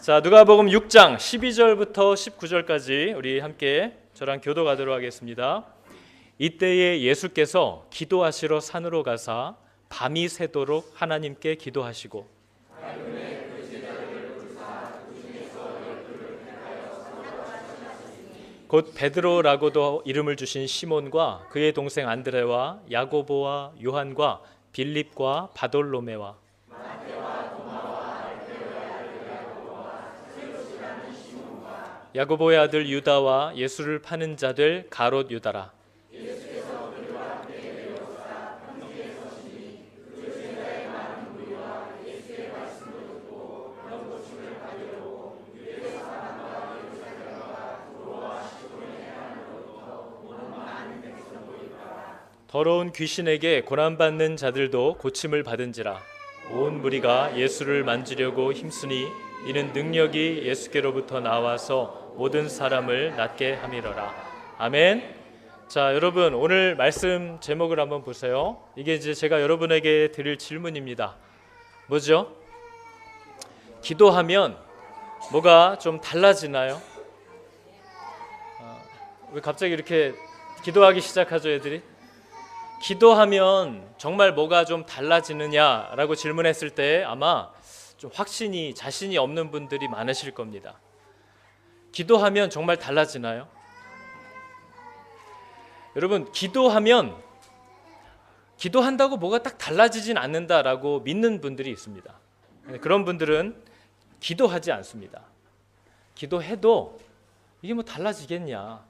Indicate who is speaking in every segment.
Speaker 1: 자, 누가복음 6장 12절부터 19절까지 우리 함께 저랑 교도가도록 하겠습니다. 이때에 예수께서 기도하시러 산으로 가사 밤이 새도록 하나님께 기도하시고 곧 베드로라고도 이름을 주신 시몬과 그의 동생 안드레와 야고보와 요한과 빌립과 바돌로메와 야고보의 아들 유다와 예수를 파는 자들 가롯 유다라. 더러운 귀신에게 고난받는 자들도 고침을 받은지라. 온 무리가 예수를 만지려고 힘쓰니 이는 능력이 예수께로부터 나와서 모든 사람을 낫게 함이러라. 아멘. 자, 여러분 오늘 말씀 제목을 한번 보세요. 이게 이제 제가 여러분에게 드릴 질문입니다. 뭐죠? 기도하면 뭐가 좀 달라지나요? 왜 갑자기 이렇게 기도하기 시작하죠, 애들이? 기도하면 정말 뭐가 좀 달라지느냐라고 질문했을 때 아마 좀 확신이 자신이 없는 분들이 많으실 겁니다. 기도하면 정말 달라지나요? 여러분, 기도한다고 뭐가 딱 달라지진 않는다라고 믿는 분들이 있습니다. 그런 분들은 기도하지 않습니다. 기도해도 이게 뭐 달라지겠냐?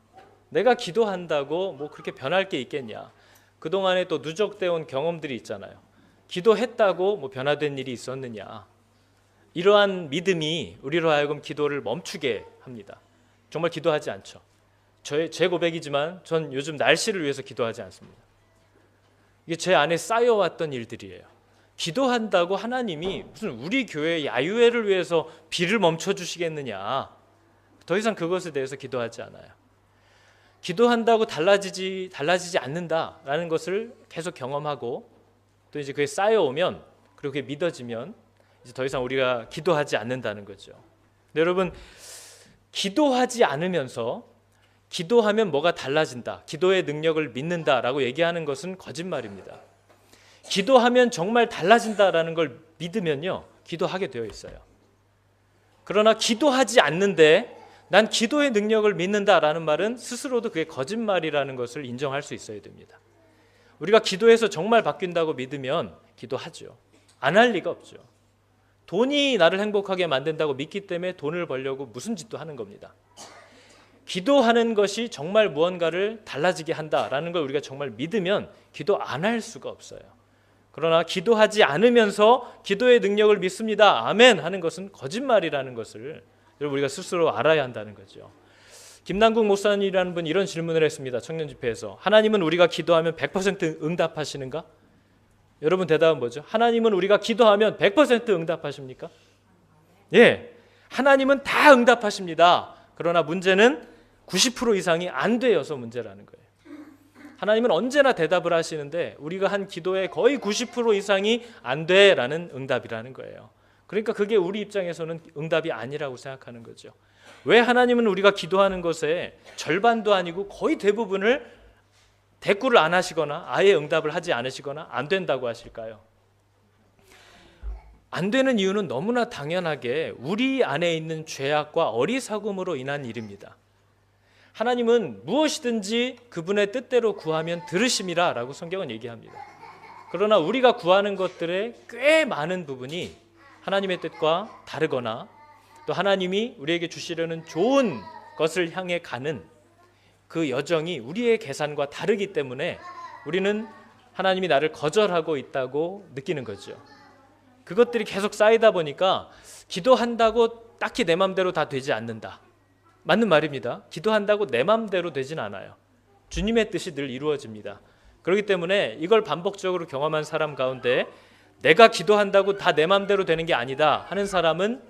Speaker 1: 내가 기도한다고 뭐 그렇게 변할 게 있겠냐? 그동안에 또 누적되어 온 경험들이 있잖아요. 기도했다고 뭐 변화된 일이 있었느냐? 이러한 믿음이 우리로 하여금 기도를 멈추게 합니다. 정말 기도하지 않죠. 제 고백이지만 전 요즘 날씨를 위해서 기도하지 않습니다. 이게 제 안에 쌓여왔던 일들이에요. 기도한다고 하나님이 무슨 우리 교회 야유회를 위해서 비를 멈춰주시겠느냐? 더 이상 그것에 대해서 기도하지 않아요. 기도한다고 달라지지 않는다라는 것을 계속 경험하고 또 이제 그게 쌓여오면 그리고 그게 믿어지면 이제 더 이상 우리가 기도하지 않는다는 거죠. 근데 여러분, 기도하지 않으면서 기도하면 뭐가 달라진다, 기도의 능력을 믿는다라고 얘기하는 것은 거짓말입니다. 기도하면 정말 달라진다라는 걸 믿으면요, 기도하게 되어 있어요. 그러나 기도하지 않는데 난 기도의 능력을 믿는다라는 말은 스스로도 그게 거짓말이라는 것을 인정할 수 있어야 됩니다. 우리가 기도해서 정말 바뀐다고 믿으면 기도하죠. 안 할 리가 없죠. 돈이 나를 행복하게 만든다고 믿기 때문에 돈을 벌려고 무슨 짓도 하는 겁니다. 기도하는 것이 정말 무언가를 달라지게 한다라는 걸 우리가 정말 믿으면 기도 안 할 수가 없어요. 그러나 기도하지 않으면서 기도의 능력을 믿습니다, 아멘 하는 것은 거짓말이라는 것을 여러분 우리가 스스로 알아야 한다는 거죠. 김남국 목사님이라는 분이 이런 질문을 했습니다. 청년집회에서. 하나님은 우리가 기도하면 100% 응답하시는가? 여러분 대답은 뭐죠? 하나님은 우리가 기도하면 100% 응답하십니까? 예, 하나님은 다 응답하십니다. 그러나 문제는 90% 이상이 안 되어서 문제라는 거예요. 하나님은 언제나 대답을 하시는데 우리가 한 기도의 거의 90% 이상이 안 돼라는 응답이라는 거예요. 그러니까 그게 우리 입장에서는 응답이 아니라고 생각하는 거죠. 왜 하나님은 우리가 기도하는 것에 절반도 아니고 거의 대부분을 대꾸를 안 하시거나 아예 응답을 하지 않으시거나 안 된다고 하실까요? 안 되는 이유는 너무나 당연하게 우리 안에 있는 죄악과 어리석음으로 인한 일입니다. 하나님은 무엇이든지 그분의 뜻대로 구하면 들으심이라 라고 성경은 얘기합니다. 그러나 우리가 구하는 것들의 꽤 많은 부분이 하나님의 뜻과 다르거나 또 하나님이 우리에게 주시려는 좋은 것을 향해 가는 그 여정이 우리의 계산과 다르기 때문에 우리는 하나님이 나를 거절하고 있다고 느끼는 거죠. 그것들이 계속 쌓이다 보니까 기도한다고 딱히 내 맘대로 다 되지 않는다. 맞는 말입니다. 기도한다고 내 맘대로 되진 않아요. 주님의 뜻이 늘 이루어집니다. 그렇기 때문에 이걸 반복적으로 경험한 사람 가운데 내가 기도한다고 다 내 맘대로 되는 게 아니다 하는 사람은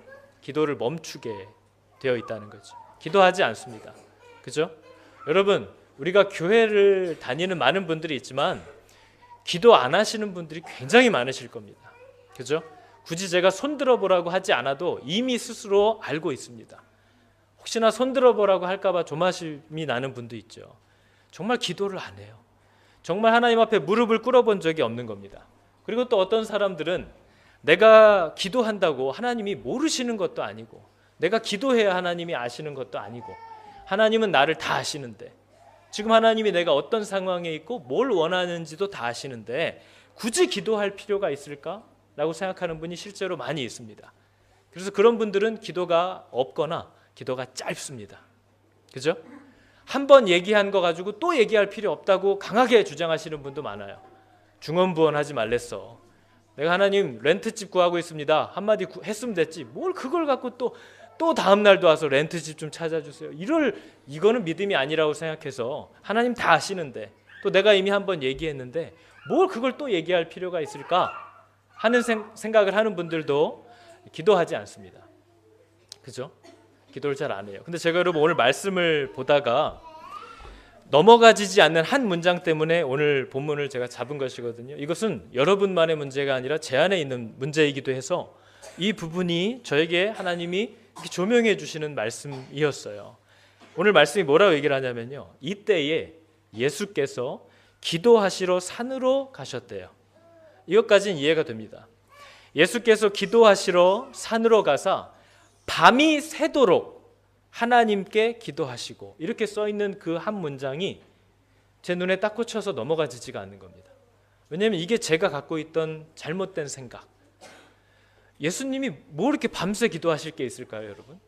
Speaker 1: 기도를 멈추게 되어 있다는 거죠. 기도하지 않습니다. 그죠? 여러분, 우리가 교회를 다니는 많은 분들이 있지만 기도 안 하시는 분들이 굉장히 많으실 겁니다. 그죠? 굳이 제가 손들어 보라고 하지 않아도 이미 스스로 알고 있습니다. 혹시나 손들어 보라고 할까 봐 조마심이 나는 분도 있죠. 정말 기도를 안 해요. 정말 하나님 앞에 무릎을 꿇어본 적이 없는 겁니다. 그리고 또 어떤 사람들은 내가 기도한다고 하나님이 모르시는 것도 아니고, 내가 기도해야 하나님이 아시는 것도 아니고, 하나님은 나를 다 아시는데, 지금 하나님이 내가 어떤 상황에 있고 뭘 원하는지도 다 아시는데 굳이 기도할 필요가 있을까? 라고 생각하는 분이 실제로 많이 있습니다. 그래서 그런 분들은 기도가 없거나 기도가 짧습니다. 그죠? 한 번 얘기한 거 가지고 또 얘기할 필요 없다고 강하게 주장하시는 분도 많아요. 중언부언하지 말랬어. 내가 하나님 렌트집 구하고 있습니다. 한마디 했으면 됐지. 뭘 그걸 갖고 또 다음 날도 와서 렌트집 좀 찾아주세요. 이거는 믿음이 아니라고 생각해서 하나님 다 아시는데 또 내가 이미 한 번 얘기했는데 뭘 그걸 또 얘기할 필요가 있을까 하는 생각을 하는 분들도 기도하지 않습니다. 그죠? 기도를 잘 안 해요. 근데 제가 여러분 오늘 말씀을 보다가 넘어가지지 않는 한 문장 때문에 오늘 본문을 제가 잡은 것이거든요. 이것은 여러분만의 문제가 아니라 제 안에 있는 문제이기도 해서 이 부분이 저에게 하나님이 이렇게 조명해 주시는 말씀이었어요. 오늘 말씀이 뭐라고 얘기를 하냐면요, 이때에 예수께서 기도하시러 산으로 가셨대요. 이것까지는 이해가 됩니다. 예수께서 기도하시러 산으로 가사 밤이 새도록 하나님께 기도하시고, 이렇게 써 있는 그 한 문장이 제 눈에 딱 꽂혀서 넘어가지지가 않는 겁니다. 왜냐하면 이게 제가 갖고 있던 잘못된 생각. 예수님이 뭐 이렇게 밤새 기도하실 게 있을까요, 여러분?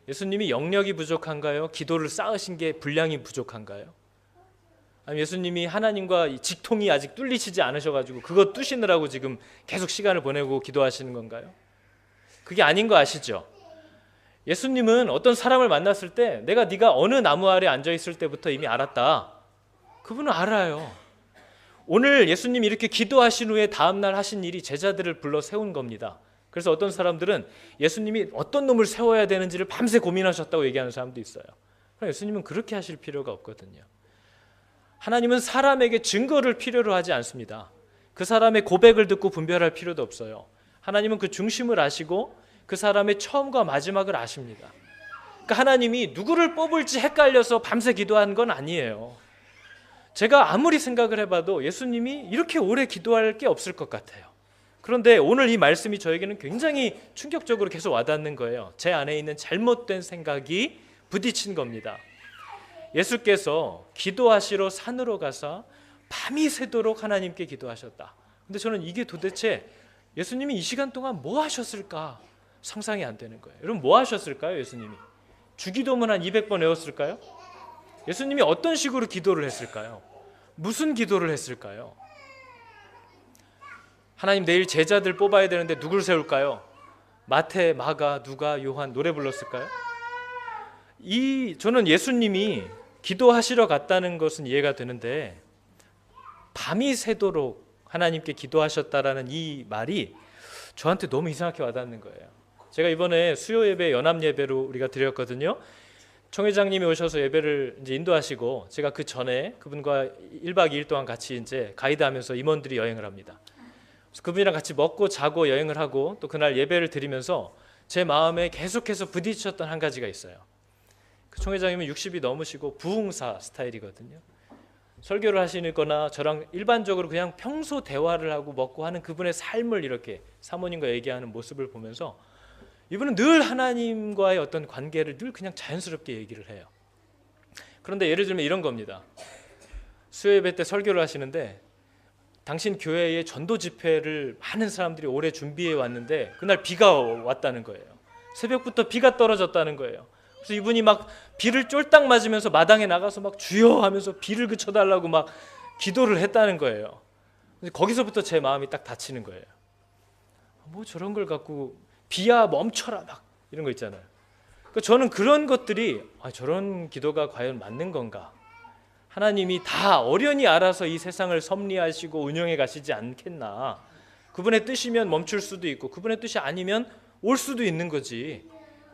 Speaker 1: 예수님이 영력이 부족한가요? 기도를 쌓으신 게 분량이 부족한가요? 아니면 예수님이 하나님과 직통이 아직 뚫리시지 않으셔가지고 그거 뚫으시느라고 지금 계속 시간을 보내고 기도하시는 건가요? 그게 아닌 거 아시죠? 예수님은 어떤 사람을 만났을 때 내가 네가 어느 나무 아래 앉아 있을 때부터 이미 알았다. 그분은 알아요. 오늘 예수님이 이렇게 기도하신 후에 다음날 하신 일이 제자들을 불러 세운 겁니다. 그래서 어떤 사람들은 예수님이 어떤 놈을 세워야 되는지를 밤새 고민하셨다고 얘기하는 사람도 있어요. 그럼 예수님은 그렇게 하실 필요가 없거든요. 하나님은 사람에게 증거를 필요로 하지 않습니다. 그 사람의 고백을 듣고 분별할 필요도 없어요. 하나님은 그 중심을 아시고 그 사람의 처음과 마지막을 아십니다. 그러니까 하나님이 누구를 뽑을지 헷갈려서 밤새 기도한 건 아니에요. 제가 아무리 생각을 해봐도 예수님이 이렇게 오래 기도할 게 없을 것 같아요. 그런데 오늘 이 말씀이 저에게는 굉장히 충격적으로 계속 와닿는 거예요. 제 안에 있는 잘못된 생각이 부딪힌 겁니다. 예수께서 기도하시러 산으로 가서 밤이 새도록 하나님께 기도하셨다. 근데 저는 이게 도대체 예수님이 이 시간 동안 뭐 하셨을까 상상이 안 되는 거예요. 여러분 뭐 하셨을까요? 예수님이 주기도문 한 200번 외웠을까요? 예수님이 어떤 식으로 기도를 했을까요? 무슨 기도를 했을까요? 하나님 내일 제자들 뽑아야 되는데 누굴 세울까요? 마태, 마가, 누가, 요한 노래 불렀을까요? 저는 예수님이 기도하시러 갔다는 것은 이해가 되는데 밤이 새도록 하나님께 기도하셨다라는 이 말이 저한테 너무 이상하게 와닿는 거예요. 제가 이번에 수요 예배 연합 예배로 우리가 드렸거든요. 총회장님이 오셔서 예배를 이제 인도하시고 제가 그 전에 그분과 1박 2일 동안 같이 이제 가이드하면서 임원들이 여행을 합니다. 그래서 그분이랑 같이 먹고 자고 여행을 하고 또 그날 예배를 드리면서 제 마음에 계속해서 부딪혔던 한 가지가 있어요. 그 총회장님은 60이 넘으시고 부흥사 스타일이거든요. 설교를 하시거나 저랑 일반적으로 그냥 평소 대화를 하고 먹고 하는 그분의 삶을 이렇게 사모님과 얘기하는 모습을 보면서 이분은 늘 하나님과의 어떤 관계를 늘 그냥 자연스럽게 얘기를 해요. 그런데 예를 들면 이런 겁니다. 수요예배 때 설교를 하시는데 당신 교회에 전도 집회를 많은 사람들이 오래 준비해 왔는데 그날 비가 왔다는 거예요. 새벽부터 비가 떨어졌다는 거예요. 그래서 이분이 막 비를 쫄딱 맞으면서 마당에 나가서 막 주여 하면서 비를 그쳐달라고 막 기도를 했다는 거예요. 거기서부터 제 마음이 딱 닫히는 거예요. 뭐 저런 걸 갖고 비야 멈춰라 막 이런 거 있잖아요. 그러니까 저는 그런 것들이 저런 기도가 과연 맞는 건가? 하나님이 다 어련히 알아서 이 세상을 섭리하시고 운영해 가시지 않겠나? 그분의 뜻이면 멈출 수도 있고 그분의 뜻이 아니면 올 수도 있는 거지.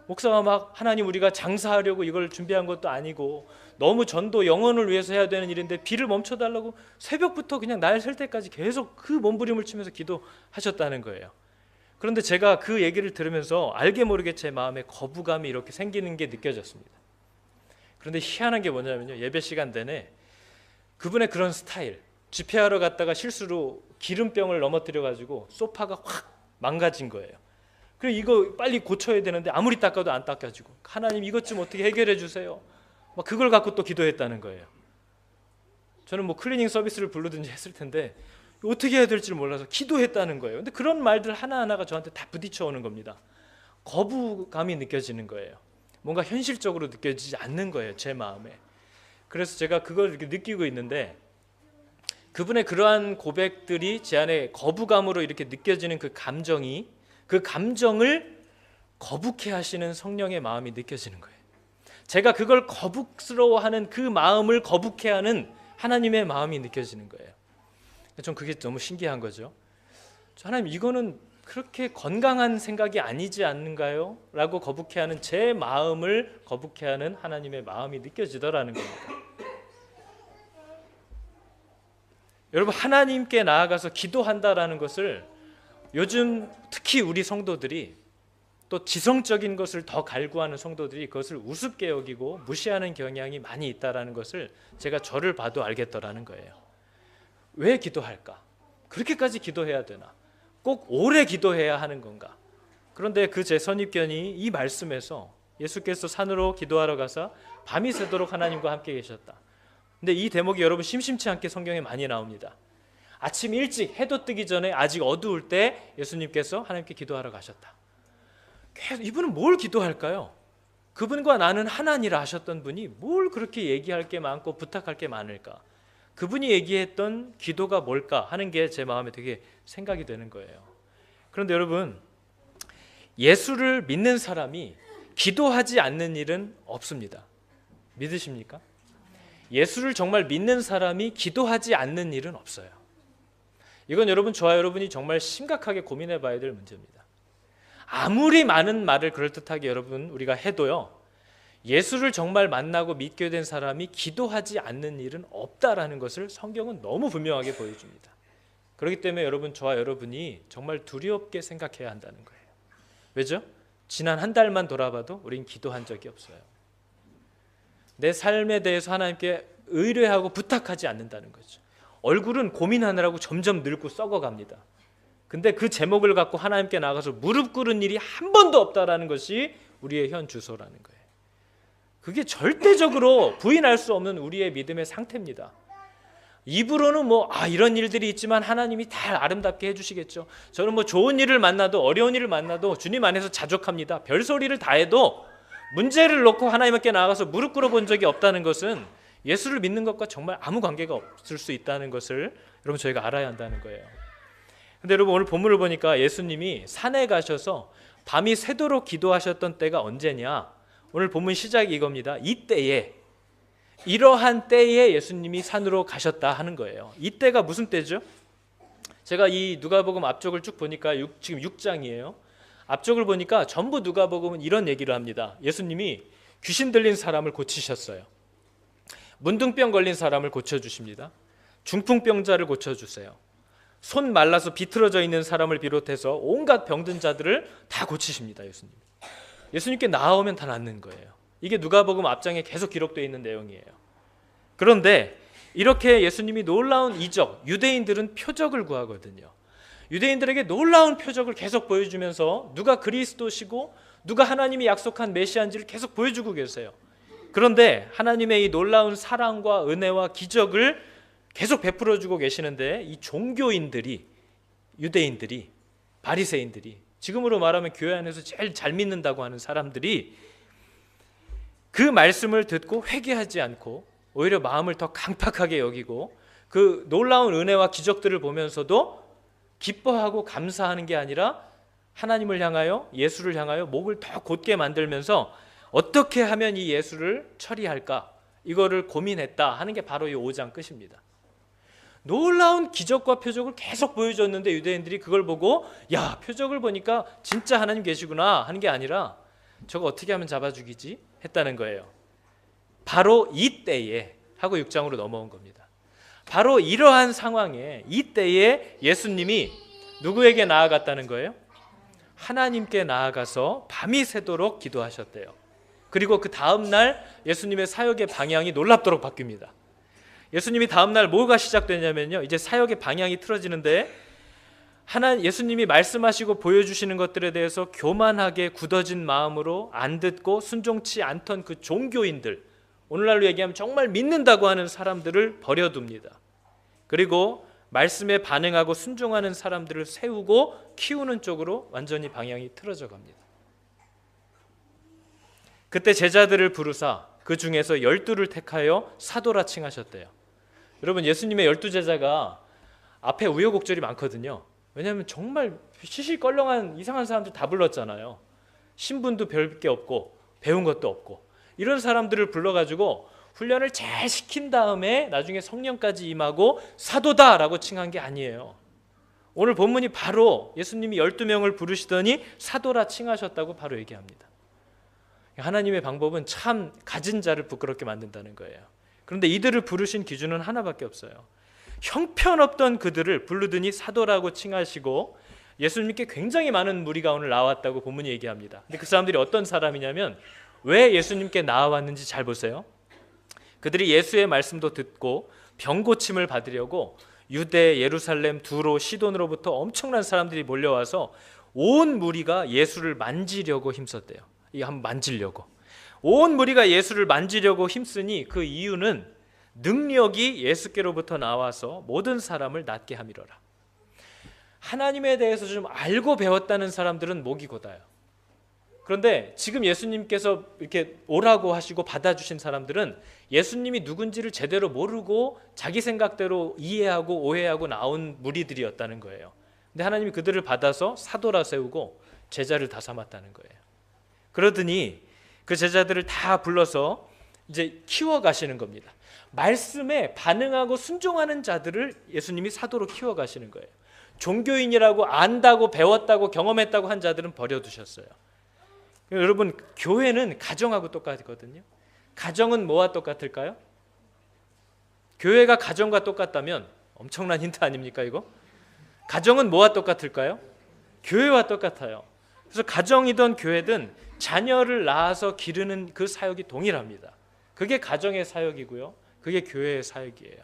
Speaker 1: 목사가 막 하나님 우리가 장사하려고 이걸 준비한 것도 아니고 너무 전도 영혼을 위해서 해야 되는 일인데 비를 멈춰달라고 새벽부터 그냥 날 셀 때까지 계속 그 몸부림을 치면서 기도하셨다는 거예요. 그런데 제가 그 얘기를 들으면서 알게 모르게 제 마음에 거부감이 이렇게 생기는 게 느껴졌습니다. 그런데 희한한 게 뭐냐면요, 예배 시간 내내 그분의 그런 스타일, 집회하러 갔다가 실수로 기름병을 넘어뜨려 가지고 소파가 확 망가진 거예요. 그리고 이거 빨리 고쳐야 되는데 아무리 닦아도 안 닦여지고, 하나님 이것 좀 어떻게 해결해 주세요. 막 그걸 갖고 또 기도했다는 거예요. 저는 뭐 클리닝 서비스를 부르든지 했을 텐데 어떻게 해야 될지 몰라서 기도했다는 거예요. 근데 그런 말들 하나하나가 저한테 다 부딪혀 오는 겁니다. 거부감이 느껴지는 거예요. 뭔가 현실적으로 느껴지지 않는 거예요, 제 마음에. 그래서 제가 그걸 이렇게 느끼고 있는데, 그분의 그러한 고백들이 제 안에 거부감으로 이렇게 느껴지는 그 감정이, 그 감정을 거북해 하시는 성령의 마음이 느껴지는 거예요. 제가 그걸 거북스러워하는 그 마음을 거북해 하는 하나님의 마음이 느껴지는 거예요. 전 그게 너무 신기한 거죠. 하나님, 이거는 그렇게 건강한 생각이 아니지 않는가요? 라고 거북해하는 제 마음을 거북해하는 하나님의 마음이 느껴지더라는 겁니다. 여러분, 하나님께 나아가서 기도한다라는 것을 요즘 특히 우리 성도들이, 또 지성적인 것을 더 갈구하는 성도들이 그것을 우습게 여기고 무시하는 경향이 많이 있다라는 것을 제가 저를 봐도 알겠더라는 거예요. 왜 기도할까? 그렇게까지 기도해야 되나? 꼭 오래 기도해야 하는 건가? 그런데 그 제 선입견이 이 말씀에서 예수께서 산으로 기도하러 가사 밤이 새도록 하나님과 함께 계셨다. 근데 이 대목이 여러분 심심치 않게 성경에 많이 나옵니다. 아침 일찍 해도 뜨기 전에 아직 어두울 때 예수님께서 하나님께 기도하러 가셨다. 이분은 뭘 기도할까요? 그분과 나는 하나니라 하셨던 분이 뭘 그렇게 얘기할 게 많고 부탁할 게 많을까? 그분이 얘기했던 기도가 뭘까 하는 게 제 마음에 되게 생각이 되는 거예요. 그런데 여러분, 예수를 믿는 사람이 기도하지 않는 일은 없습니다. 믿으십니까? 예수를 정말 믿는 사람이 기도하지 않는 일은 없어요. 이건 여러분, 저와 여러분이 정말 심각하게 고민해 봐야 될 문제입니다. 아무리 많은 말을 그럴듯하게 여러분 우리가 해도요, 예수를 정말 만나고 믿게 된 사람이 기도하지 않는 일은 없다라는 것을 성경은 너무 분명하게 보여줍니다. 그렇기 때문에 여러분, 저와 여러분이 정말 두렵게 생각해야 한다는 거예요. 왜죠? 지난 한 달만 돌아봐도 우린 기도한 적이 없어요. 내 삶에 대해서 하나님께 의뢰하고 부탁하지 않는다는 거죠. 얼굴은 고민하느라고 점점 늙고 썩어갑니다. 근데 그 제목을 갖고 하나님께 나가서 무릎 꿇은 일이 한 번도 없다라는 것이 우리의 현 주소라는 거예요. 그게 절대적으로 부인할 수 없는 우리의 믿음의 상태입니다. 입으로는 이런 일들이 있지만 하나님이 다 아름답게 해주시겠죠. 저는 좋은 일을 만나도 어려운 일을 만나도 주님 안에서 자족합니다. 별소리를 다 해도 문제를 놓고 하나님께 나가서 무릎 꿇어 본 적이 없다는 것은 예수를 믿는 것과 정말 아무 관계가 없을 수 있다는 것을 여러분 저희가 알아야 한다는 거예요. 근데 여러분, 오늘 본문을 보니까 예수님이 산에 가셔서 밤이 새도록 기도하셨던 때가 언제냐? 오늘 본문 시작이 이겁니다. 이때에, 이러한 때에 예수님이 산으로 가셨다 하는 거예요. 이때가 무슨 때죠? 제가 이 누가복음 앞쪽을 쭉 보니까 지금 6장이에요. 앞쪽을 보니까 전부 누가복음은 이런 얘기를 합니다. 예수님이 귀신 들린 사람을 고치셨어요. 문둥병 걸린 사람을 고쳐주십니다. 중풍병자를 고쳐주세요. 손 말라서 비틀어져 있는 사람을 비롯해서 온갖 병든 자들을 다 고치십니다. 예수님께 나아오면 다 낫는 거예요. 이게 누가복음 앞장에 계속 기록되어 있는 내용이에요. 그런데 이렇게 예수님이 놀라운 이적, 유대인들은 표적을 구하거든요. 유대인들에게 놀라운 표적을 계속 보여주면서 누가 그리스도시고 누가 하나님이 약속한 메시아인지를 계속 보여주고 계세요. 그런데 하나님의 이 놀라운 사랑과 은혜와 기적을 계속 베풀어주고 계시는데, 이 종교인들이, 유대인들이, 바리새인들이, 지금으로 말하면 교회 안에서 제일 잘 믿는다고 하는 사람들이 그 말씀을 듣고 회개하지 않고 오히려 마음을 더 강팍하게 여기고 그 놀라운 은혜와 기적들을 보면서도 기뻐하고 감사하는 게 아니라 하나님을 향하여, 예수를 향하여 목을 더 곧게 만들면서 어떻게 하면 이 예수를 처리할까, 이거를 고민했다 하는 게 바로 이 5장 끝입니다. 놀라운 기적과 표적을 계속 보여줬는데 유대인들이 그걸 보고 야, 표적을 보니까 진짜 하나님 계시구나 하는 게 아니라 저거 어떻게 하면 잡아 죽이지 했다는 거예요. 바로 이때에 하고 6장으로 넘어온 겁니다. 바로 이러한 상황에, 이때에 예수님이 누구에게 나아갔다는 거예요? 하나님께 나아가서 밤이 새도록 기도하셨대요. 그리고 그 다음 날 예수님의 사역의 방향이 놀랍도록 바뀝니다. 예수님이 다음 날 뭐가 시작되냐면요, 이제 사역의 방향이 틀어지는데 예수님이 말씀하시고 보여주시는 것들에 대해서 교만하게 굳어진 마음으로 안 듣고 순종치 않던 그 종교인들, 오늘날로 얘기하면 정말 믿는다고 하는 사람들을 버려둡니다. 그리고 말씀에 반응하고 순종하는 사람들을 세우고 키우는 쪽으로 완전히 방향이 틀어져 갑니다. 그때 제자들을 부르사 그 중에서 12를 택하여 사도라 칭하셨대요. 여러분, 예수님의 12제자가 앞에 우여곡절이 많거든요. 왜냐하면 정말 시시껄렁한 이상한 사람들 다 불렀잖아요. 신분도 별 게 없고 배운 것도 없고, 이런 사람들을 불러가지고 훈련을 잘 시킨 다음에 나중에 성령까지 임하고 사도다라고 칭한 게 아니에요. 오늘 본문이 바로 예수님이 12명을 부르시더니 사도라 칭하셨다고 바로 얘기합니다. 하나님의 방법은 참 가진 자를 부끄럽게 만든다는 거예요. 그런데 이들을 부르신 기준은 하나밖에 없어요. 형편없던 그들을 부르더니 사도라고 칭하시고, 예수님께 굉장히 많은 무리가 오늘 나왔다고 본문이 얘기합니다. 근데 그 사람들이 어떤 사람이냐면, 왜 예수님께 나와왔는지 잘 보세요. 그들이 예수의 말씀도 듣고 병 고침을 받으려고 유대, 예루살렘, 두로, 시돈으로부터 엄청난 사람들이 몰려와서 온 무리가 예수를 만지려고 힘썼대요. 이거 한번 만지려고. 온 무리가 예수를 만지려고 힘쓰니 그 이유는 능력이 예수께로부터 나와서 모든 사람을 낫게 함이로라. 하나님에 대해서 좀 알고 배웠다는 사람들은 목이 곧아요. 그런데 지금 예수님께서 이렇게 오라고 하시고 받아주신 사람들은 예수님이 누군지를 제대로 모르고 자기 생각대로 이해하고 오해하고 나온 무리들이었다는 거예요. 근데 하나님이 그들을 받아서 사도라 세우고 제자를 다 삼았다는 거예요. 그러더니 그 제자들을 다 불러서 이제 키워가시는 겁니다. 말씀에 반응하고 순종하는 자들을 예수님이 사도로 키워가시는 거예요. 종교인이라고 안다고 배웠다고 경험했다고 한 자들은 버려두셨어요. 여러분, 교회는 가정하고 똑같거든요. 가정은 뭐와 똑같을까요? 교회가 가정과 똑같다면 엄청난 힌트 아닙니까 이거? 가정은 뭐와 똑같을까요? 교회와 똑같아요. 그래서 가정이든 교회든 자녀를 낳아서 기르는 그 사역이 동일합니다. 그게 가정의 사역이고요, 그게 교회의 사역이에요.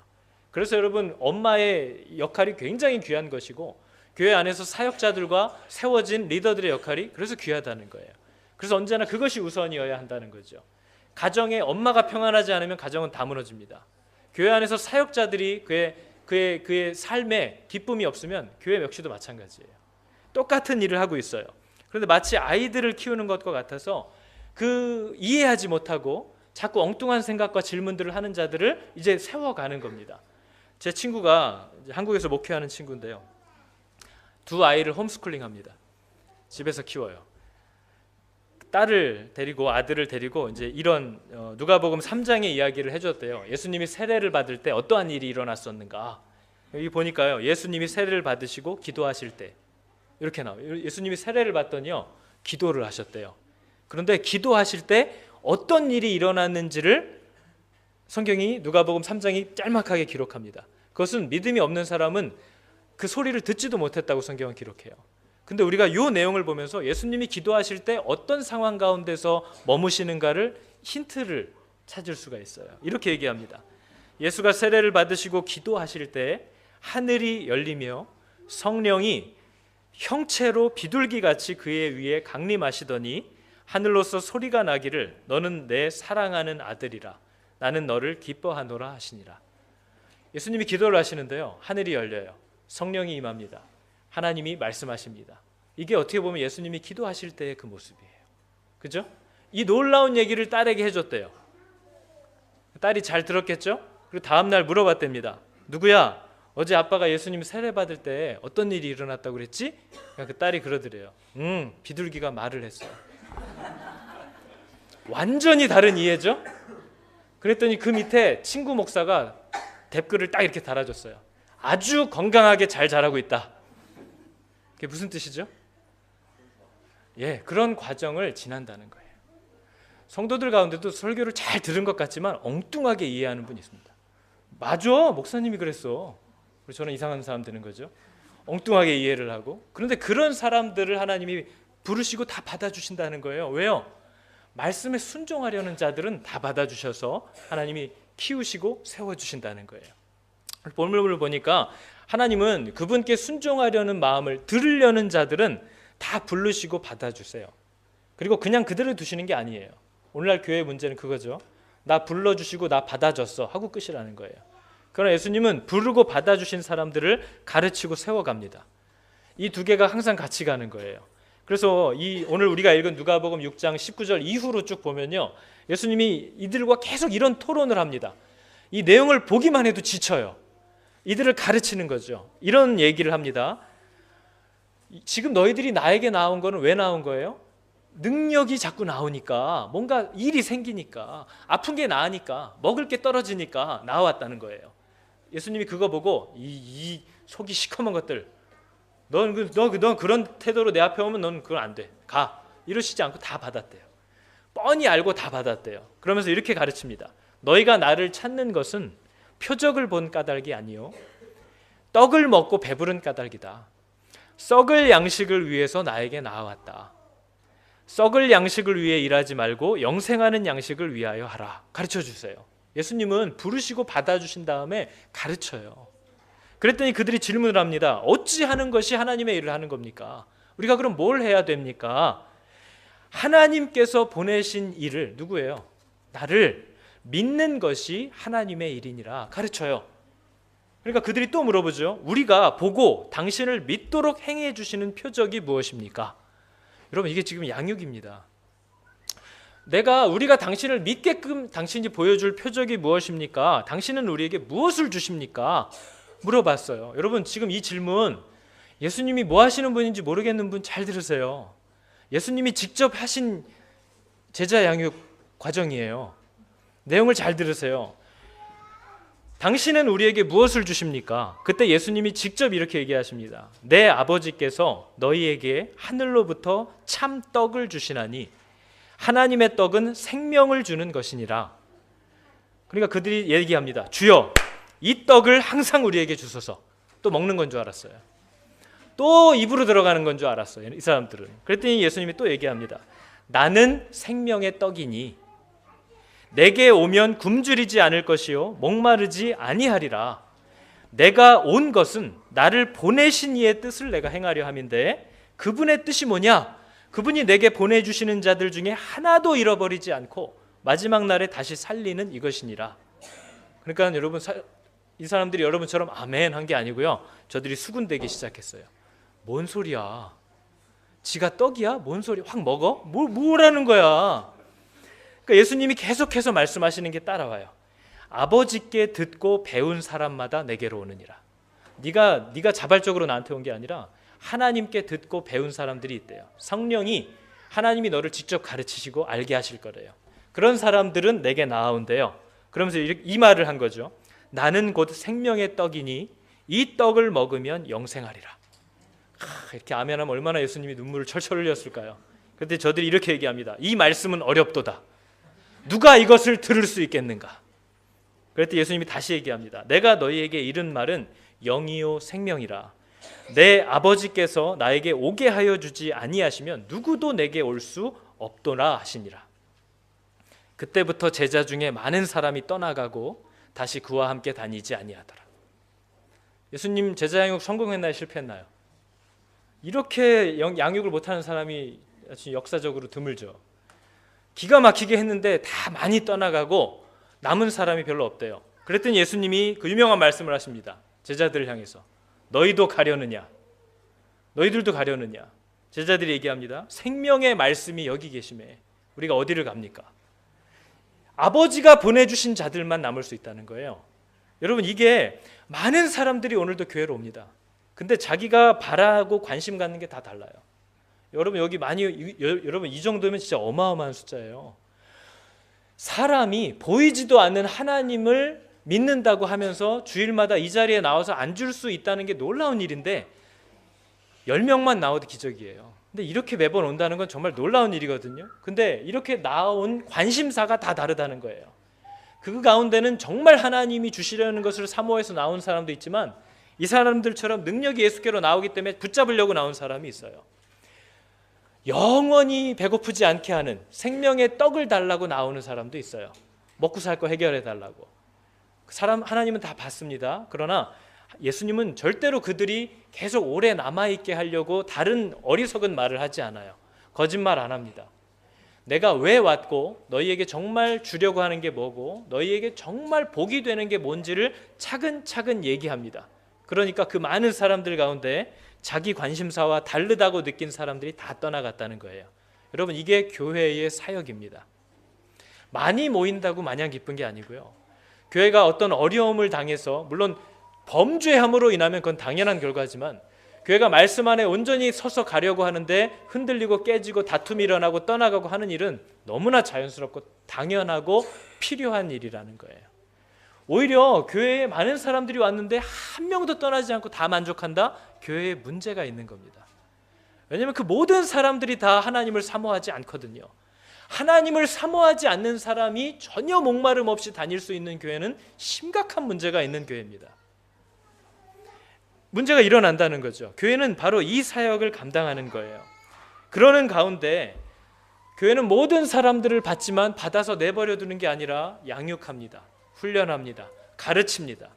Speaker 1: 그래서 여러분, 엄마의 역할이 굉장히 귀한 것이고 교회 안에서 사역자들과 세워진 리더들의 역할이 그래서 귀하다는 거예요. 그래서 언제나 그것이 우선이어야 한다는 거죠. 가정에 엄마가 평안하지 않으면 가정은 다 무너집니다. 교회 안에서 사역자들이 그의 삶에 기쁨이 없으면 교회 역시도 마찬가지예요. 똑같은 일을 하고 있어요. 그런데 마치 아이들을 키우는 것과 같아서 그 이해하지 못하고 자꾸 엉뚱한 생각과 질문들을 하는 자들을 이제 세워가는 겁니다. 제 친구가 한국에서 목회하는 친구인데요, 두 아이를 홈스쿨링 합니다. 집에서 키워요. 딸을 데리고 아들을 데리고 이제 이런 누가복음 3장의 이야기를 해줬대요. 예수님이 세례를 받을 때 어떠한 일이 일어났었는가. 여기 보니까요, 예수님이 세례를 받으시고 기도하실 때 이렇게 나와요. 예수님이 세례를 받더니요, 기도를 하셨대요. 그런데 기도하실 때 어떤 일이 일어났는지를 성경이 누가복음 3장이 짤막하게 기록합니다. 그것은 믿음이 없는 사람은 그 소리를 듣지도 못했다고 성경은 기록해요. 근데 우리가 이 내용을 보면서 예수님이 기도하실 때 어떤 상황 가운데서 머무시는가를 힌트를 찾을 수가 있어요. 이렇게 얘기합니다. 예수가 세례를 받으시고 기도하실 때 하늘이 열리며 성령이 형체로 비둘기같이 그의 위에 강림하시더니 하늘로서 소리가 나기를 너는 내 사랑하는 아들이라 나는 너를 기뻐하노라 하시니라. 예수님이 기도를 하시는데요, 하늘이 열려요. 성령이 임합니다. 하나님이 말씀하십니다. 이게 어떻게 보면 예수님이 기도하실 때의 그 모습이에요. 그죠? 이 놀라운 얘기를 딸에게 해줬대요. 딸이 잘 들었겠죠? 그리고 다음 날 물어봤답니다. 누구야? 어제 아빠가 예수님 세례 받을 때 어떤 일이 일어났다고 그랬지? 그 딸이 그러더래요. 비둘기가 말을 했어요. 완전히 다른 이해죠? 그랬더니 그 밑에 친구 목사가 댓글을 딱 이렇게 달아줬어요. 아주 건강하게 잘 자라고 있다. 그게 무슨 뜻이죠? 예, 그런 과정을 지난다는 거예요. 성도들 가운데도 설교를 잘 들은 것 같지만 엉뚱하게 이해하는 분이 있습니다. 맞아, 목사님이 그랬어. 그래서 저는 이상한 사람 되는 거죠. 엉뚱하게 이해를 하고. 그런데 그런 사람들을 하나님이 부르시고 다 받아주신다는 거예요. 왜요? 말씀에 순종하려는 자들은 다 받아주셔서 하나님이 키우시고 세워주신다는 거예요. 본문을 보니까 하나님은 그분께 순종하려는 마음을 들으려는 자들은 다 부르시고 받아주세요. 그리고 그냥 그대로 두시는 게 아니에요. 오늘날 교회의 문제는 그거죠. 나 불러주시고 나 받아줬어 하고 끝이라는 거예요. 그러나 예수님은 부르고 받아주신 사람들을 가르치고 세워갑니다. 이 두 개가 항상 같이 가는 거예요. 그래서 오늘 우리가 읽은 누가복음 6장 19절 이후로 쭉 보면요, 예수님이 이들과 계속 이런 토론을 합니다. 이 내용을 보기만 해도 지쳐요. 이들을 가르치는 거죠. 이런 얘기를 합니다. 지금 너희들이 나에게 나온 거는 왜 나온 거예요? 능력이 자꾸 나오니까, 뭔가 일이 생기니까, 아픈 게 나으니까, 먹을 게 떨어지니까 나왔다는 거예요. 예수님이 그거 보고 이 속이 시커먼 것들, 넌 그런 태도로 내 앞에 오면 넌 그건 안 돼. 가. 이러시지 않고 다 받았대요. 뻔히 알고 다 받았대요. 그러면서 이렇게 가르칩니다. 너희가 나를 찾는 것은 표적을 본 까닭이 아니요 떡을 먹고 배부른 까닭이다. 썩을 양식을 위해서 나에게 나아왔다. 썩을 양식을 위해 일하지 말고 영생하는 양식을 위하여 하라. 가르쳐 주세요. 예수님은 부르시고 받아주신 다음에 가르쳐요. 그랬더니 그들이 질문을 합니다. 어찌 하는 것이 하나님의 일을 하는 겁니까? 우리가 그럼 뭘 해야 됩니까? 하나님께서 보내신 일을, 누구예요? 나를 믿는 것이 하나님의 일이니라 가르쳐요. 그러니까 그들이 또 물어보죠. 우리가 보고 당신을 믿도록 행해 주시는 표적이 무엇입니까? 여러분, 이게 지금 양육입니다. 우리가 당신을 믿게끔 당신이 보여줄 표적이 무엇입니까? 당신은 우리에게 무엇을 주십니까? 물어봤어요. 여러분, 지금 이 질문 예수님이 뭐 하시는 분인지 모르겠는 분 잘 들으세요. 예수님이 직접 하신 제자 양육 과정이에요. 내용을 잘 들으세요. 당신은 우리에게 무엇을 주십니까? 그때 예수님이 직접 이렇게 얘기하십니다. 내 아버지께서 너희에게 하늘로부터 참 떡을 주시나니 하나님의 떡은 생명을 주는 것이니라. 그러니까 그들이 얘기합니다. 주여, 이 떡을 항상 우리에게 주소서. 또 먹는 건 줄 알았어요. 또 입으로 들어가는 건 줄 알았어요, 이 사람들은. 그랬더니 예수님이 또 얘기합니다. 나는 생명의 떡이니 내게 오면 굶주리지 않을 것이요 목마르지 아니하리라. 내가 온 것은 나를 보내신 이의 뜻을 내가 행하려 함인데 그분의 뜻이 뭐냐? 그분이 내게 보내주시는 자들 중에 하나도 잃어버리지 않고 마지막 날에 다시 살리는 이것이니라. 그러니까 여러분, 이 사람들이 여러분처럼 아멘 한 게 아니고요, 저들이 수군대기 시작했어요. 뭔 소리야? 지가 떡이야? 뭔 소리? 확 먹어? 뭐라는 거야? 그러니까 예수님이 계속해서 말씀하시는 게 따라와요. 아버지께 듣고 배운 사람마다 내게로 오느니라. 네가 자발적으로 나한테 온 게 아니라 하나님께 듣고 배운 사람들이 있대요. 성령이, 하나님이 너를 직접 가르치시고 알게 하실 거래요. 그런 사람들은 내게 나아온대요. 그러면서 이 말을 한 거죠. 나는 곧 생명의 떡이니 이 떡을 먹으면 영생하리라. 이렇게 아멘하면 얼마나 예수님이 눈물을 철철 흘렸을까요? 그런데 저들이 이렇게 얘기합니다. 이 말씀은 어렵도다. 누가 이것을 들을 수 있겠는가? 그랬더니 예수님이 다시 얘기합니다. 내가 너희에게 이른 말은 영이요 생명이라. 내 아버지께서 나에게 오게 하여 주지 아니하시면 누구도 내게 올 수 없도라 하시니라. 그때부터 제자 중에 많은 사람이 떠나가고 다시 그와 함께 다니지 아니하더라. 예수님 제자 양육 성공했나요? 실패했나요? 이렇게 양육을 못하는 사람이 역사적으로 드물죠. 기가 막히게 했는데 다 많이 떠나가고 남은 사람이 별로 없대요. 그랬더니 예수님이 그 유명한 말씀을 하십니다. 제자들을 향해서. 너희도 가려느냐? 너희들도 가려느냐? 제자들이 얘기합니다. 생명의 말씀이 여기 계심에 우리가 어디를 갑니까? 아버지가 보내주신 자들만 남을 수 있다는 거예요. 여러분, 이게 많은 사람들이 오늘도 교회로 옵니다. 근데 자기가 바라고 관심 갖는 게 다 달라요. 여러분, 여기 여러분 이 정도면 진짜 어마어마한 숫자예요. 사람이 보이지도 않는 하나님을 믿는다고 하면서 주일마다 이 자리에 나와서 앉을 수 있다는 게 놀라운 일인데 10명만 나와도 기적이에요. 근데 이렇게 매번 온다는 건 정말 놀라운 일이거든요. 근데 이렇게 나온 관심사가 다 다르다는 거예요. 그 가운데는 정말 하나님이 주시려는 것을 사모해서 나온 사람도 있지만 이 사람들처럼 능력이 예수께로 나오기 때문에 붙잡으려고 나온 사람이 있어요. 영원히 배고프지 않게 하는 생명의 떡을 달라고 나오는 사람도 있어요. 먹고 살 거 해결해 달라고. 사람 하나님은 다 받습니다. 그러나 예수님은 절대로 그들이 계속 오래 남아있게 하려고 다른 어리석은 말을 하지 않아요. 거짓말 안 합니다. 내가 왜 왔고 너희에게 정말 주려고 하는 게 뭐고 너희에게 정말 복이 되는 게 뭔지를 차근차근 얘기합니다. 그러니까 그 많은 사람들 가운데 자기 관심사와 다르다고 느낀 사람들이 다 떠나갔다는 거예요. 여러분, 이게 교회의 사역입니다. 많이 모인다고 마냥 기쁜 게 아니고요. 교회가 어떤 어려움을 당해서, 물론 범죄함으로 인하면 그건 당연한 결과지만, 교회가 말씀 안에 온전히 서서 가려고 하는데 흔들리고 깨지고 다툼이 일어나고 떠나가고 하는 일은 너무나 자연스럽고 당연하고 필요한 일이라는 거예요. 오히려 교회에 많은 사람들이 왔는데 한 명도 떠나지 않고 다 만족한다? 교회에 문제가 있는 겁니다. 왜냐하면 그 모든 사람들이 다 하나님을 사모하지 않거든요. 하나님을 사모하지 않는 사람이 전혀 목마름 없이 다닐 수 있는 교회는 심각한 문제가 있는 교회입니다. 문제가 일어난다는 거죠. 교회는 바로 이 사역을 감당하는 거예요. 그러는 가운데 교회는 모든 사람들을 받지만 받아서 내버려 두는 게 아니라 양육합니다. 훈련합니다. 가르칩니다.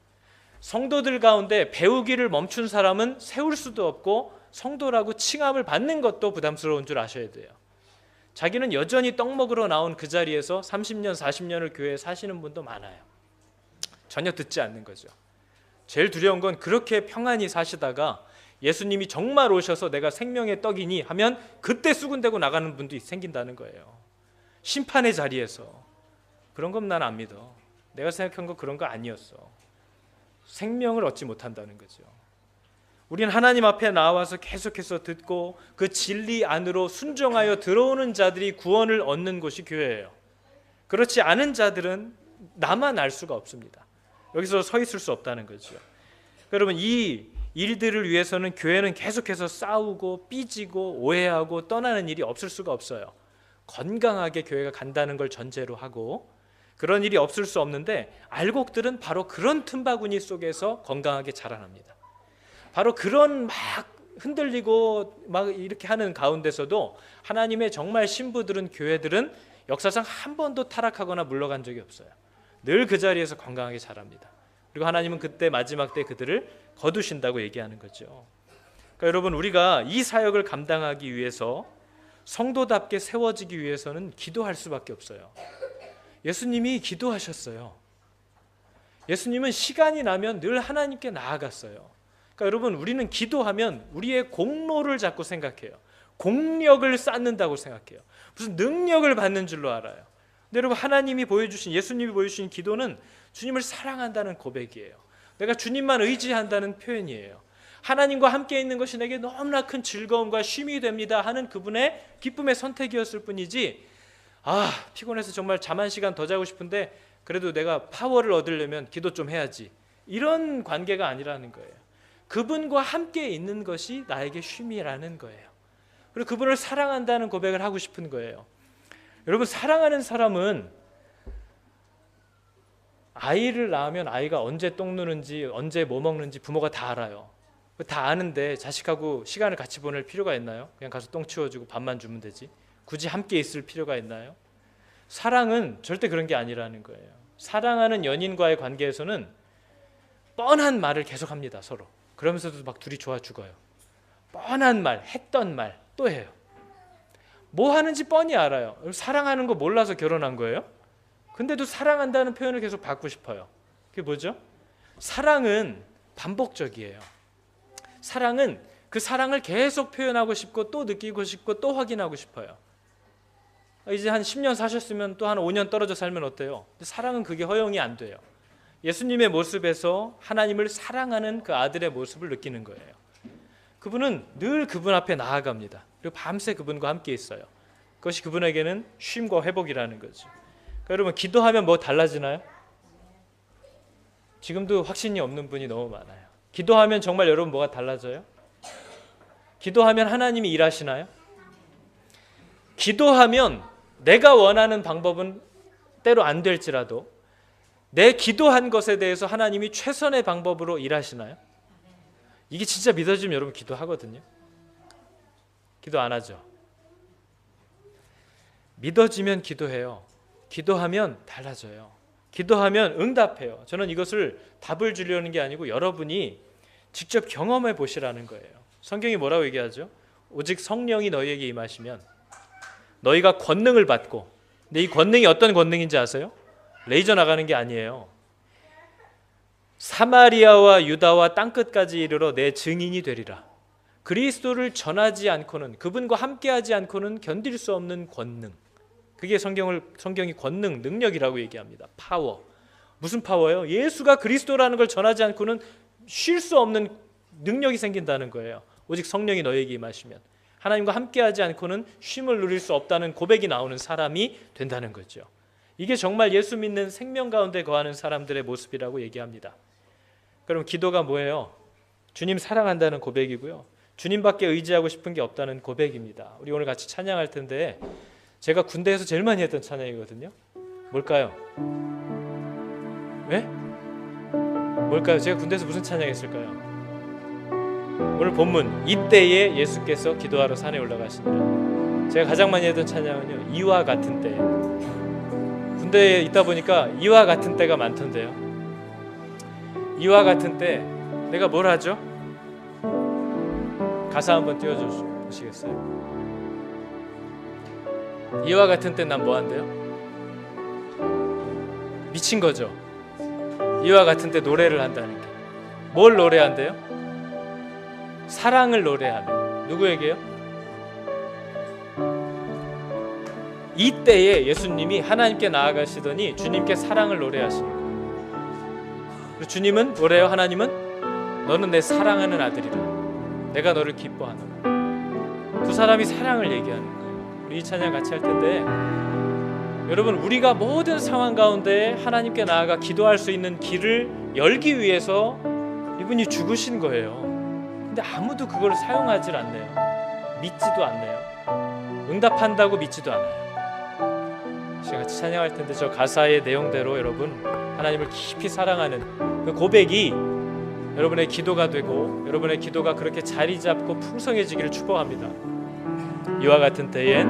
Speaker 1: 성도들 가운데 배우기를 멈춘 사람은 세울 수도 없고 성도라고 칭함을 받는 것도 부담스러운 줄 아셔야 돼요. 자기는 여전히 떡 먹으러 나온 그 자리에서 30년, 40년을 교회에 사시는 분도 많아요. 전혀 듣지 않는 거죠. 제일 두려운 건 그렇게 평안히 사시다가 예수님이 정말 오셔서 내가 생명의 떡이니 하면 그때 수군대고 나가는 분도 생긴다는 거예요. 심판의 자리에서. 그런 건 난 안 믿어. 내가 생각한 거 그런 거 아니었어. 생명을 얻지 못한다는 거죠. 우리는 하나님 앞에 나와서 계속해서 듣고 그 진리 안으로 순종하여 들어오는 자들이 구원을 얻는 곳이 교회예요. 그렇지 않은 자들은 나만 알 수가 없습니다. 여기서 서 있을 수 없다는 거죠. 여러분, 이 일들을 위해서는 교회는 계속해서 싸우고 삐지고 오해하고 떠나는 일이 없을 수가 없어요. 건강하게 교회가 간다는 걸 전제로 하고 그런 일이 없을 수 없는데, 알곡들은 바로 그런 틈바구니 속에서 건강하게 자라납니다. 바로 그런 막 흔들리고 막 이렇게 하는 가운데서도 하나님의 정말 신부들은, 교회들은 역사상 한 번도 타락하거나 물러간 적이 없어요. 늘 그 자리에서 건강하게 자랍니다. 그리고 하나님은 그때 마지막 때 그들을 거두신다고 얘기하는 거죠. 그러니까 여러분, 우리가 이 사역을 감당하기 위해서, 성도답게 세워지기 위해서는 기도할 수밖에 없어요. 예수님이 기도하셨어요. 예수님은 시간이 나면 늘 하나님께 나아갔어요. 그러니까 여러분, 우리는 기도하면 우리의 공로를 자꾸 생각해요. 공력을 쌓는다고 생각해요. 무슨 능력을 받는 줄로 알아요. 근데 여러분, 하나님이 보여주신, 예수님이 보여주신 기도는 주님을 사랑한다는 고백이에요. 내가 주님만 의지한다는 표현이에요. 하나님과 함께 있는 것이 내게 너무나 큰 즐거움과 쉼이 됩니다 하는 그분의 기쁨의 선택이었을 뿐이지, 피곤해서 정말 잠 한 시간 더 자고 싶은데 그래도 내가 파워를 얻으려면 기도 좀 해야지, 이런 관계가 아니라는 거예요. 그분과 함께 있는 것이 나에게 쉼이라는 거예요. 그리고 그분을 사랑한다는 고백을 하고 싶은 거예요. 여러분, 사랑하는 사람은 아이를 낳으면 아이가 언제 똥 누는지 언제 뭐 먹는지 부모가 다 알아요. 다 아는데 자식하고 시간을 같이 보낼 필요가 있나요? 그냥 가서 똥 치워주고 밥만 주면 되지. 굳이 함께 있을 필요가 있나요? 사랑은 절대 그런 게 아니라는 거예요. 사랑하는 연인과의 관계에서는 뻔한 말을 계속합니다, 서로. 그러면서도 막 둘이 좋아 죽어요. 뻔한 말, 했던 말 또 해요. 뭐 하는지 뻔히 알아요. 사랑하는 거 몰라서 결혼한 거예요? 근데도 사랑한다는 표현을 계속 받고 싶어요. 그게 뭐죠? 사랑은 반복적이에요. 사랑은 그 사랑을 계속 표현하고 싶고 또 느끼고 싶고 또 확인하고 싶어요. 이제 한 10년 사셨으면 또 한 5년 떨어져 살면 어때요? 근데 사랑은 그게 허용이 안 돼요. 예수님의 모습에서 하나님을 사랑하는 그 아들의 모습을 느끼는 거예요. 그분은 늘 그분 앞에 나아갑니다. 그리고 밤새 그분과 함께 있어요. 그것이 그분에게는 쉼과 회복이라는 거죠. 그러니까 여러분, 기도하면 뭐 달라지나요? 지금도 확신이 없는 분이 너무 많아요. 기도하면 정말 여러분 뭐가 달라져요? 기도하면 하나님이 일하시나요? 기도하면 내가 원하는 방법은 때로 안 될지라도 내 기도한 것에 대해서 하나님이 최선의 방법으로 일하시나요? 이게 진짜 믿어지면 여러분 기도하거든요. 기도 안 하죠. 믿어지면 기도해요. 기도하면 달라져요. 기도하면 응답해요. 저는 이것을 답을 주려는 게 아니고 여러분이 직접 경험해 보시라는 거예요. 성경이 뭐라고 얘기하죠? 오직 성령이 너희에게 임하시면 너희가 권능을 받고, 근데 이 권능이 어떤 권능인지 아세요? 레이저 나가는 게 아니에요. 사마리아와 유다와 땅끝까지 이르러 내 증인이 되리라. 그리스도를 전하지 않고는, 그분과 함께하지 않고는 견딜 수 없는 권능. 그게 성경이 권능, 능력이라고 얘기합니다. 파워. 무슨 파워예요? 예수가 그리스도라는 걸 전하지 않고는 쉴 수 없는 능력이 생긴다는 거예요. 오직 성령이 너에게 임하시면 하나님과 함께하지 않고는 쉼을 누릴 수 없다는 고백이 나오는 사람이 된다는 거죠. 이게 정말 예수 믿는 생명 가운데 거하는 사람들의 모습이라고 얘기합니다. 그럼 기도가 뭐예요? 주님 사랑한다는 고백이고요. 주님밖에 의지하고 싶은 게 없다는 고백입니다. 우리 오늘 같이 찬양할 텐데 제가 군대에서 제일 많이 했던 찬양이거든요. 뭘까요? 왜? 뭘까요? 제가 군대에서 무슨 찬양했을까요? 오늘 본문, 이때에 예수께서 기도하러 산에 올라가시니라. 제가 가장 많이 했던 찬양은요, 이와 같은 때. 군대에 있다 보니까 이와 같은 때가 많던데요. 이와 같은 때 내가 뭘 하죠? 가사 한번 띄워주시겠어요? 이와 같은 때 난 뭐 한대요? 미친 거죠. 이와 같은 때 노래를 한다는 게. 뭘 노래한대요? 사랑을 노래하며. 누구에게요? 이때에 예수님이 하나님께 나아가시더니 주님께 사랑을 노래하시는 거예요. 주님은 뭐래요? 하나님은 너는 내 사랑하는 아들이라. 내가 너를 기뻐하노라. 두 사람이 사랑을 얘기하는 거예요. 우리 이 찬양 같이 할 텐데, 여러분, 우리가 모든 상황 가운데 하나님께 나아가 기도할 수 있는 길을 열기 위해서 이분이 죽으신 거예요. 근데 아무도 그걸 사용하질 않네요. 믿지도 않네요. 응답한다고 믿지도 않아요. 제가 같이 찬양할 텐데 저 가사의 내용대로 여러분 하나님을 깊이 사랑하는 그 고백이 여러분의 기도가 되고 여러분의 기도가 그렇게 자리 잡고 풍성해지기를 축복합니다. 이와 같은 때엔,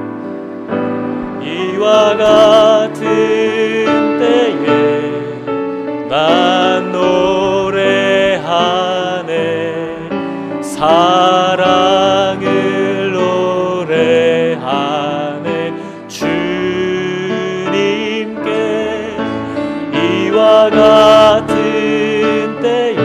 Speaker 1: 이와 같은 때에 난 노래하네, 사랑을 노래하네, 주님께. 이와 같은 때에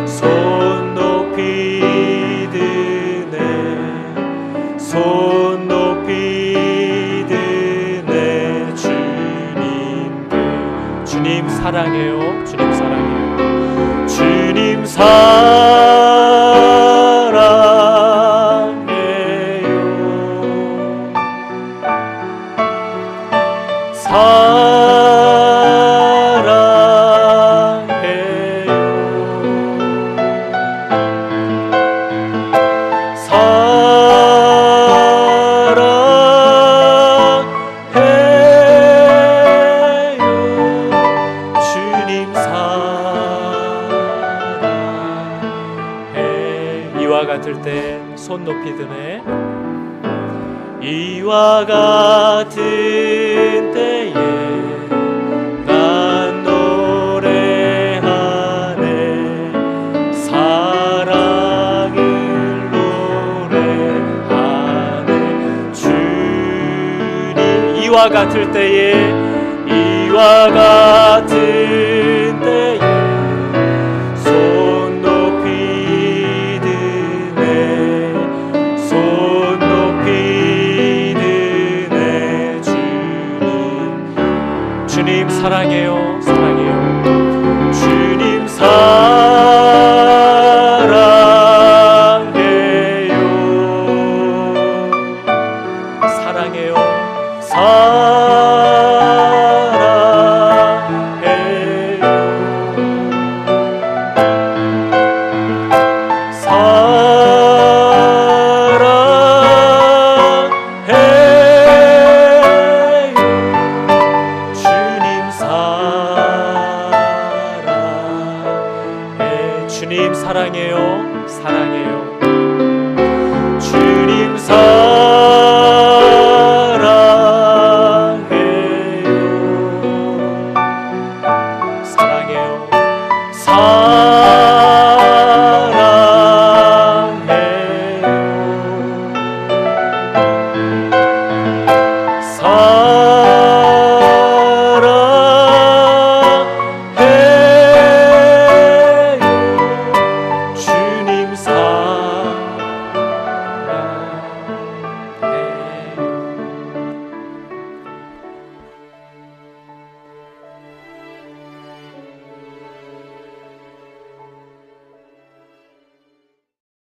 Speaker 1: 손 높이 드네, 손 높이 드네, 주님께. 주님 사랑해요. 주님 사랑해요. 주님 손 높이 드네. 이와 같은 때에 난 노래하네, 사랑을 노래하네, 주님. 이와 같을 때에, 이와 같은 때에